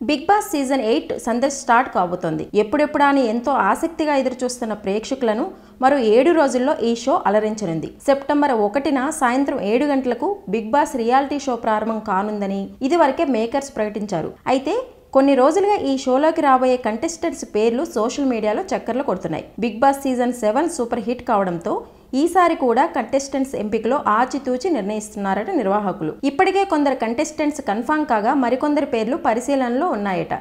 Big boss season 8 సందడి start కాబోతోంది. ఎప్పుడెప్పుడా అని ఎంతో ఆసక్తిగా ఎదురుచూస్తున్న ప్రేక్షకులను మరో 7 రోజుల్లో ఈ షో అలరించనుంది. సెప్టెంబర్ 1న సాయంత్రం 7 గంటలకు బిగ్ బాస్ రియాలిటీ షో ప్రారంభం కానుందని ఇదివరకే మేకర్స్ ప్రకటించారు. అయితే కొన్ని రోజులుగా ఈ షోలోకి రాబోయే కంటెస్టెంట్స్ పేర్లు సోషల్ మీడియాలో చక్కర్లు కొడుతున్నాయి. Bigg boss season 7 super hit కావడంతో ఈసారి కూడా కంటెస్టెంట్స్ ఎంపికలో ఆచితూచి నిర్ణయిస్తున్నారట నిర్వాహకులు. ఇప్పటికే కొందరు కంటెస్టెంట్స్ కన్ఫామ్ కాగా మరికొందరి పేర్లు పరిశీలనలో ఉన్నాయట.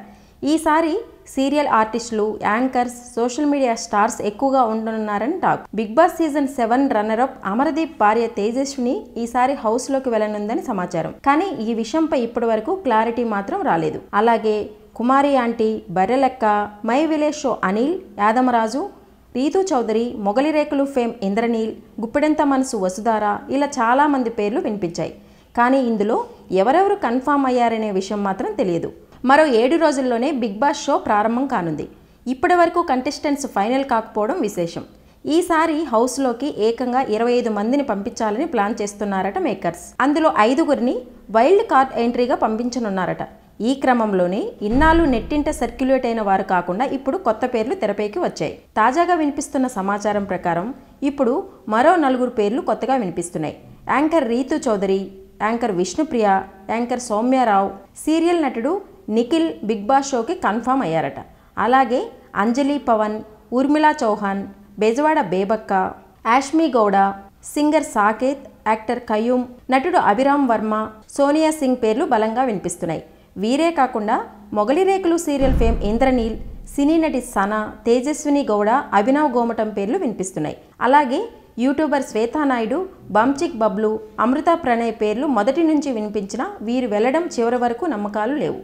ఈసారి సీరియల్ ఆర్టిస్టులు, యాంకర్స్, సోషల్ మీడియా స్టార్స్ ఎక్కువగా ఉండనున్నారని talk. Big boss season 7 runner up Amardeep భార్య తేజస్విని ఈసారి హౌస్ లోకి వెళ్లనుందని సమాచారం. కానీ ఈ విషయంపై ఇప్పటి వరకు క్లారిటీ మాత్రం రాలేదు. అలాగే Kumari aunty, Barrelakka, my village show Anil Yadamaraju, Rithu Chowdary, Mogali Rekulu fame Indraneel, Guppedantha మనసు వసుధార ఇలా చాలా మంది పేర్లు వినిపించాయి. కానీ ఇందులో ఎవరెవరు కన్ఫామ్ అయ్యారనే విషయం మాత్రం తెలియదు. మరో 7 రోజుల్లోనే బిగ్ బాస్ షో ప్రారంభం కానుంది. ఇప్పటి వరకు కంటెస్టెంట్స్ ఫైనల్ కాకపోవడం విశేషం. ఈసారి హౌస్లోకి ఏకంగా 25 మందిని పంపించాలని ప్లాన్ చేస్తున్నారట మేకర్స్. అందులో 5గురిని వైల్డ్ కార్డ్ ఎంట్రీగా పంపించనున్నారట. ఈ క్రమంలోనే ఇన్నాళ్ళు నెట్టింట సర్క్యులేట్ అయిన వారు కాకుండా ఇప్పుడు కొత్త పేర్లు తెరపైకి వచ్చాయి. తాజాగా వినిపిస్తున్న సమాచారం ప్రకారం ఇప్పుడు మరో 4 పేర్లు కొత్తగా వినిపిస్తున్నాయి. Anchor Ritu Chowdary, anchor Vishnupriya, anchor Soumya Rao, serial నటుడు నిఖిల్ బిగ్ బాస్ షోకి కన్ఫామ్ అయ్యారట. అలాగే అంజలి పవన్, ఊర్మిళా చౌహాన్, బెజవాడ బేబక్క, యాష్మి గౌడ, సింగర్ సాకేత్, యాక్టర్ కయూమ్, నటుడు అభిరామ్ వర్మ, సోనియా సింగ్ పేర్లు బలంగా వినిపిస్తున్నాయి. వీరే కాకుండా మొగలి రేకులు సీరియల్ ఫేమ్ ఇంద్రనీల్, సినీ నటి సనా, తేజస్విని గౌడ, అభినవ్ గోమటం పేర్లు వినిపిస్తున్నాయి. అలాగే యూట్యూబర్ శ్వేతానాయుడు, బంచిక్ బబ్లు, అమృత ప్రణయ్ పేర్లు మొదటి నుంచి వినిపించినా వీరు వెళ్లడం చివరి వరకు నమ్మకాలు లేవు.